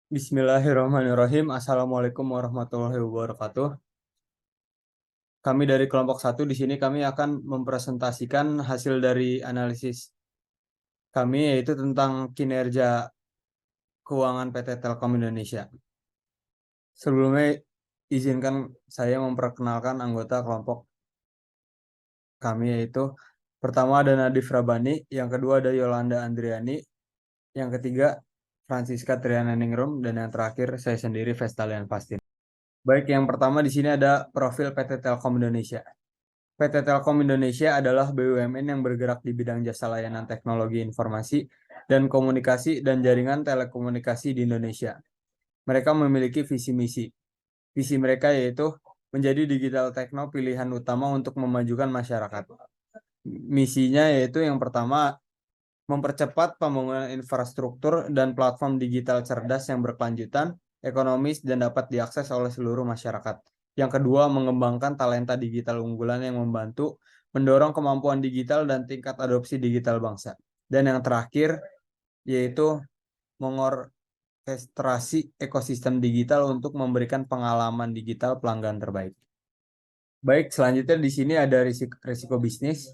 Bismillahirrahmanirrahim. Assalamualaikum warahmatullahi wabarakatuh. Kami dari kelompok satu di sini kami akan mempresentasikan hasil dari analisis kami yaitu tentang kinerja keuangan PT Telkom Indonesia. Sebelumnya izinkan saya memperkenalkan anggota kelompok kami yaitu pertama ada Nadif Rabani, yang kedua ada Yolanda Andriani, yang ketiga Francisca Triana Ningrum, dan yang terakhir saya sendiri Vestalian Pastin. Baik, yang pertama di sini ada profil PT Telkom Indonesia. PT Telkom Indonesia adalah BUMN yang bergerak di bidang jasa layanan teknologi informasi dan komunikasi dan jaringan telekomunikasi di Indonesia. Mereka memiliki visi misi. Visi mereka yaitu menjadi digital techno pilihan utama untuk memajukan masyarakat. Misinya yaitu yang pertama, mempercepat pembangunan infrastruktur dan platform digital cerdas yang berkelanjutan, ekonomis, dan dapat diakses oleh seluruh masyarakat. Yang kedua, mengembangkan talenta digital unggulan yang membantu mendorong kemampuan digital dan tingkat adopsi digital bangsa. Dan yang terakhir, yaitu mengorkestrasi ekosistem digital untuk memberikan pengalaman digital pelanggan terbaik. Baik, selanjutnya di sini ada risiko bisnis.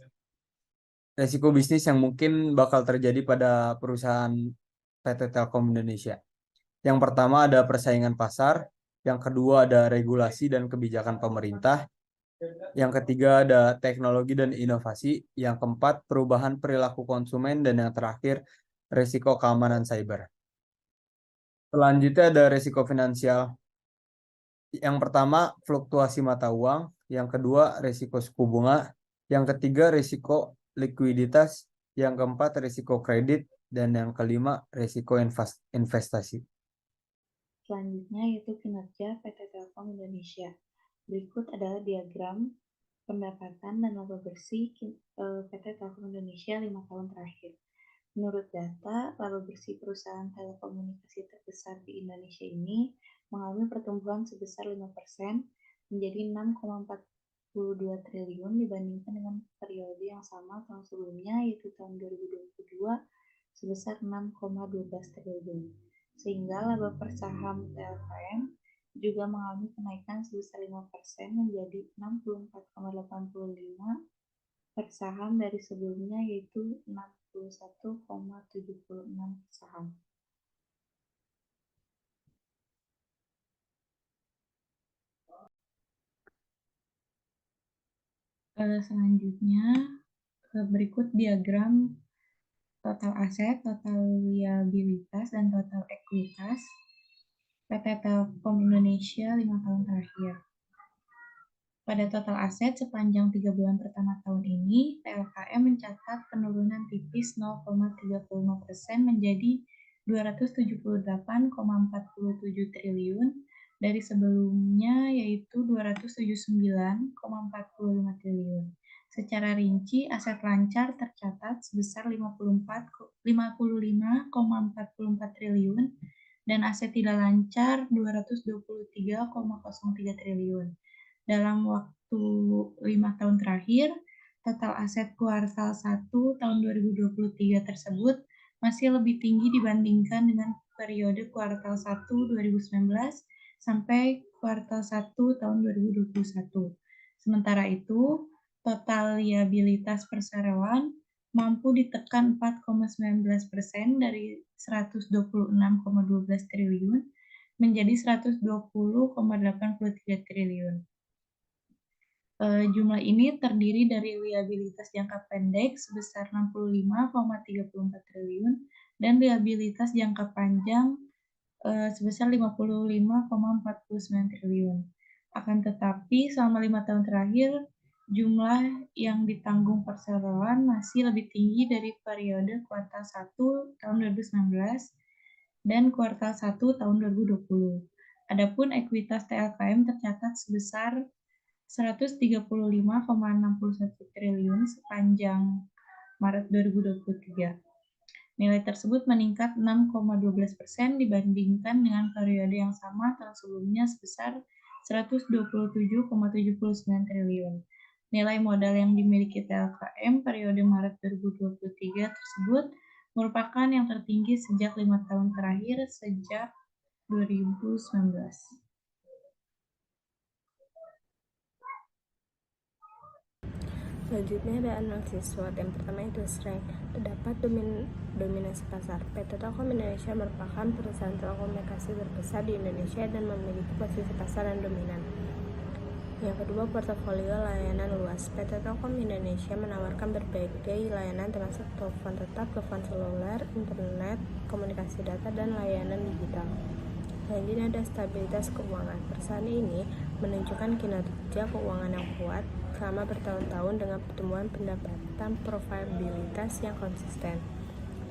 Resiko bisnis yang mungkin bakal terjadi pada perusahaan PT Telkom Indonesia. Yang pertama ada persaingan pasar, yang kedua ada regulasi dan kebijakan pemerintah, yang ketiga ada teknologi dan inovasi, yang keempat perubahan perilaku konsumen, dan yang terakhir resiko keamanan cyber. Selanjutnya ada resiko finansial. Yang pertama fluktuasi mata uang, yang kedua resiko suku bunga, yang ketiga resiko likuiditas, yang keempat resiko kredit, dan yang kelima resiko investasi. Selanjutnya yaitu kinerja PT Telkom Indonesia. Berikut adalah diagram pendapatan dan laba bersih PT Telkom Indonesia 5 tahun terakhir. Menurut data, laba bersih perusahaan telekomunikasi terbesar di Indonesia ini mengalami pertumbuhan sebesar 5% menjadi 6,42 triliun dibandingkan dengan periode yang sama tahun sebelumnya, yaitu tahun 2022 sebesar 6,12 triliun. Sehingga laba per saham TLKM juga mengalami kenaikan sebesar 5% menjadi 64,85 per saham dari sebelumnya, yaitu 61,76 per saham. Selanjutnya berikut diagram total aset, total liabilitas, dan total ekuitas PT Telkom Indonesia 5 tahun terakhir. Pada total aset sepanjang 3 bulan pertama tahun ini, TLKM mencatat penurunan tipis 0,35% menjadi 278,47 triliun dari sebelumnya, yaitu 279,45 triliun. Secara rinci, aset lancar tercatat sebesar 55,44 triliun dan aset tidak lancar 223,03 triliun. Dalam waktu 5 tahun terakhir, total aset kuartal 1 tahun 2023 tersebut masih lebih tinggi dibandingkan dengan periode kuartal 1 2019 sampai kuartal 1 tahun 2021. Sementara itu, total liabilitas perseroan mampu ditekan 4,19% dari 126,12 triliun menjadi 120,83 triliun. Jumlah ini terdiri dari liabilitas jangka pendek sebesar 65,34 triliun dan liabilitas jangka panjang sebesar 55,49 triliun. Akan tetapi, selama 5 tahun terakhir, jumlah yang ditanggung perseroan masih lebih tinggi dari periode kuartal 1 tahun 2019 dan kuartal 1 tahun 2020. Adapun ekuitas TLKM tercatat sebesar 135,61 triliun sepanjang Maret 2023. Nilai tersebut meningkat 6,12% dibandingkan dengan periode yang sama tahun sebelumnya sebesar 127,79 triliun. Nilai modal yang dimiliki TLKM periode Maret 2023 tersebut merupakan yang tertinggi sejak 5 tahun terakhir sejak 2019. Selanjutnya ada analisis SWOT. Yang pertama itu strength. Terdapat dominasi pasar. PT Telkom Indonesia merupakan perusahaan telekomunikasi terbesar di Indonesia dan memiliki posisi pasar yang dominan. Yang kedua, portofolio layanan luas. PT Telkom Indonesia menawarkan berbagai layanan termasuk telepon tetap, telepon seluler, internet, komunikasi data, dan layanan digital. Selanjutnya ada stabilitas keuangan. Perusahaan ini menunjukkan kinerja keuangan yang kuat selama bertahun-tahun dengan pertumbuhan pendapatan profitabilitas yang konsisten.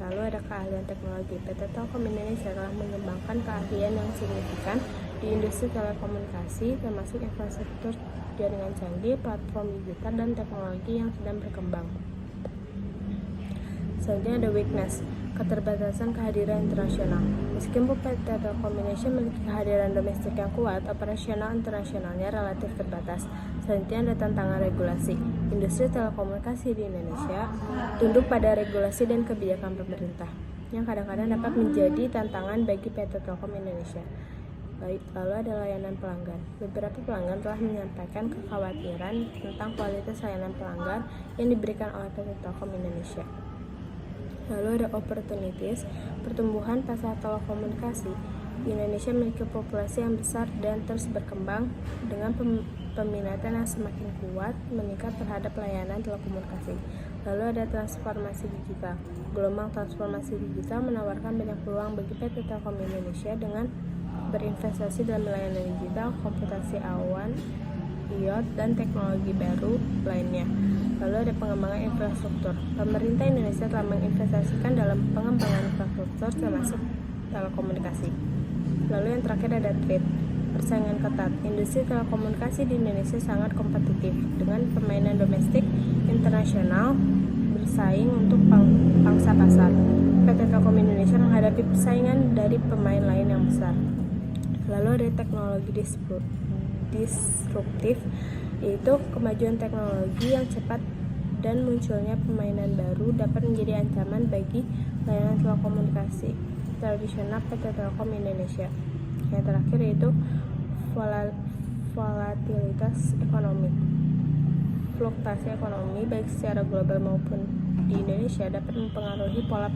Lalu ada keahlian teknologi. PT Telkom Indonesia telah mengembangkan keahlian yang signifikan di industri telekomunikasi, termasuk infrastruktur jaringan canggih, platform digital, dan teknologi yang sedang berkembang. Selanjutnya ada weakness, keterbatasan kehadiran internasional. Meskipun PT Telkom Indonesia memiliki kehadiran domestik yang kuat, operasional internasionalnya relatif terbatas. Selanjutnya ada tantangan regulasi. Industri telekomunikasi di Indonesia tunduk pada regulasi dan kebijakan pemerintah, yang kadang-kadang dapat menjadi tantangan bagi PT Telkom Indonesia. Lalu ada layanan pelanggan. Beberapa pelanggan telah menyampaikan kekhawatiran tentang kualitas layanan pelanggan yang diberikan oleh PT Telkom Indonesia. Lalu ada opportunities, pertumbuhan pasar telekomunikasi. Indonesia memiliki populasi yang besar dan terus berkembang dengan peminatan yang semakin kuat meningkat terhadap layanan telekomunikasi. Lalu ada transformasi digital. Gelombang transformasi digital menawarkan banyak peluang bagi PT Telkom Indonesia dengan berinvestasi dalam layanan digital, komputasi awan, IoT, dan teknologi baru lainnya. Lalu ada pengembangan infrastruktur. Pemerintah Indonesia telah menginvestasikan dalam pengembangan infrastruktur termasuk telekomunikasi. Lalu yang terakhir ada trade, persaingan ketat. Industri telekomunikasi di Indonesia sangat kompetitif dengan permainan domestik, internasional bersaing untuk pangsa pasar. PT Telkom Indonesia menghadapi persaingan dari pemain lain yang besar. Lalu ada teknologi disruptif, yaitu kemajuan teknologi yang cepat dan munculnya permainan baru dapat menjadi ancaman bagi layanan telekomunikasi tradisional PT Telkom Indonesia. Yang terakhir yaitu volatilitas ekonomi. Fluktuasi ekonomi baik secara global maupun di Indonesia dapat mempengaruhi pola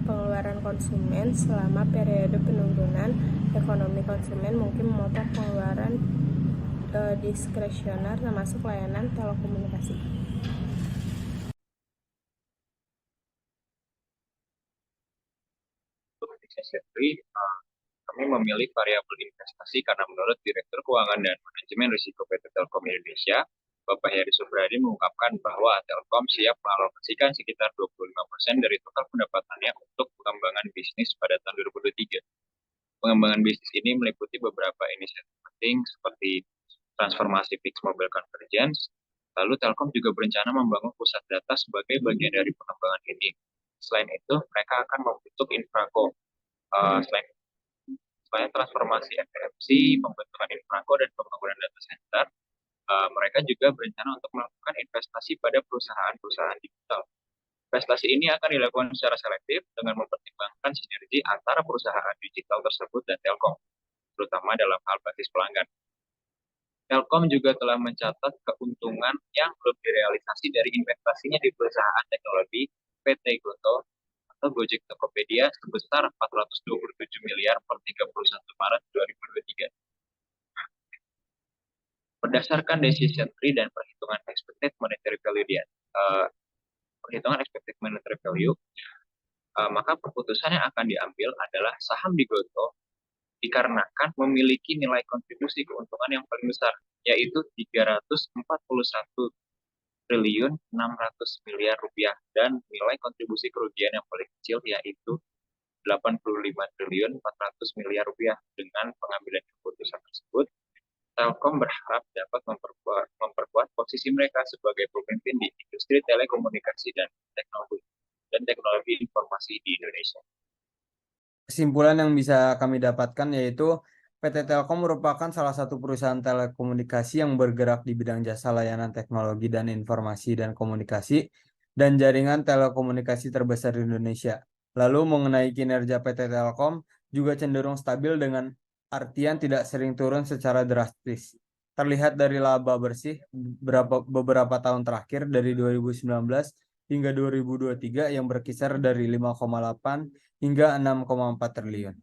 pengeluaran konsumen. Selama periode penurunan ekonomi, konsumen mungkin memotong pengeluaran diskresioner termasuk layanan telekomunikasi. Kami memilih variabel investasi karena menurut Direktur Keuangan dan Manajemen Risiko PT Telkom Indonesia, Bapak Heri Subradi mengungkapkan bahwa Telkom siap mengalokasikan sekitar 25% dari total pendapatannya untuk pengembangan bisnis pada tahun 2023. Pengembangan bisnis ini meliputi beberapa inisiatif penting seperti transformasi fixed mobile convergence. Lalu Telkom juga berencana membangun pusat data sebagai bagian dari pengembangan ini. Selain itu, mereka akan membentuk Infraco. Selain transformasi FMC, pembentukan Infraco, dan pembangunan data center, mereka juga berencana untuk melakukan investasi pada perusahaan-perusahaan digital. Investasi ini akan dilakukan secara selektif dengan mempertimbangkan sinergi antara perusahaan digital tersebut dan Telkom, terutama dalam hal basis pelanggan. Telkom juga telah mencatat keuntungan yang belum direalisasi dari investasinya di perusahaan teknologi PT Gotoh atau Gojek Tokopedia sebesar 427 miliar per 31 Maret 2023. Berdasarkan decision tree dan perhitungan expected monetary value, maka keputusan yang akan diambil adalah saham di Gotoh dikarenakan memiliki nilai kontribusi keuntungan yang paling besar, yaitu 341 triliun 600 miliar rupiah, dan nilai kontribusi kerugian yang paling kecil yaitu 85 triliun 400 miliar rupiah. Dengan pengambilan keputusan tersebut, Telkom berharap dapat memperkuat posisi mereka sebagai pemimpin di industri telekomunikasi dan teknologi informasi di Indonesia. Kesimpulan yang bisa kami dapatkan yaitu PT Telkom merupakan salah satu perusahaan telekomunikasi yang bergerak di bidang jasa layanan teknologi dan informasi dan komunikasi dan jaringan telekomunikasi terbesar di Indonesia. Lalu mengenai kinerja PT Telkom, juga cenderung stabil dengan artian tidak sering turun secara drastis. Terlihat dari laba bersih beberapa tahun terakhir dari 2019 hingga 2023 yang berkisar dari 5,8 hingga 6,4 triliun.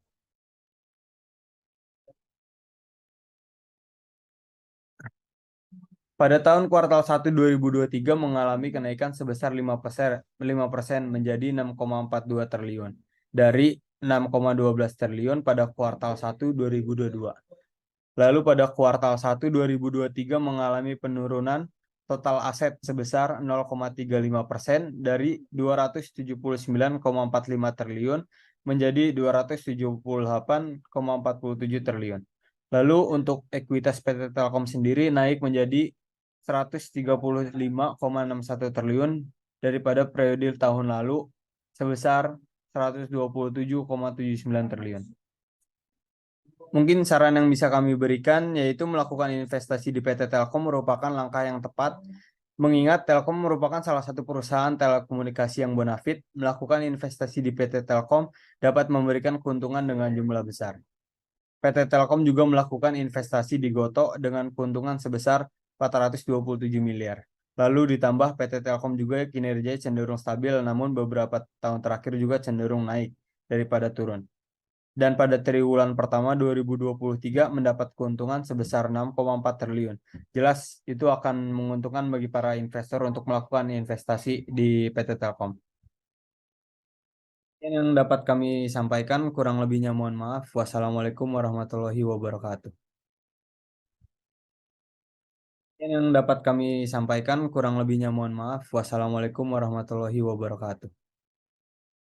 Pada tahun kuartal 1 2023 mengalami kenaikan sebesar 5% menjadi 6,42 triliun dari 6,12 triliun pada kuartal 1 2022. Lalu pada kuartal 1 2023 mengalami penurunan total aset sebesar 0,35% dari 279,45 triliun menjadi 278,47 triliun. Lalu untuk ekuitas PT Telkom sendiri naik menjadi 135,61 triliun daripada periode tahun lalu sebesar 127,79 triliun. Mungkin saran yang bisa kami berikan yaitu melakukan investasi di PT Telkom merupakan langkah yang tepat, mengingat Telkom merupakan salah satu perusahaan telekomunikasi yang bonafit. Melakukan investasi di PT Telkom dapat memberikan keuntungan dengan jumlah besar. PT Telkom juga melakukan investasi di Gotoh dengan keuntungan sebesar 427 miliar. Lalu ditambah PT Telkom juga kinerjanya cenderung stabil, namun beberapa tahun terakhir juga cenderung naik daripada turun. Dan pada triwulan pertama 2023 mendapat keuntungan sebesar 6,4 triliun. Jelas itu akan menguntungkan bagi para investor untuk melakukan investasi di PT Telkom. Yang dapat kami sampaikan, kurang lebihnya mohon maaf. Wassalamualaikum warahmatullahi wabarakatuh. Yang dapat kami sampaikan, kurang lebihnya mohon maaf. Wassalamualaikum warahmatullahi wabarakatuh.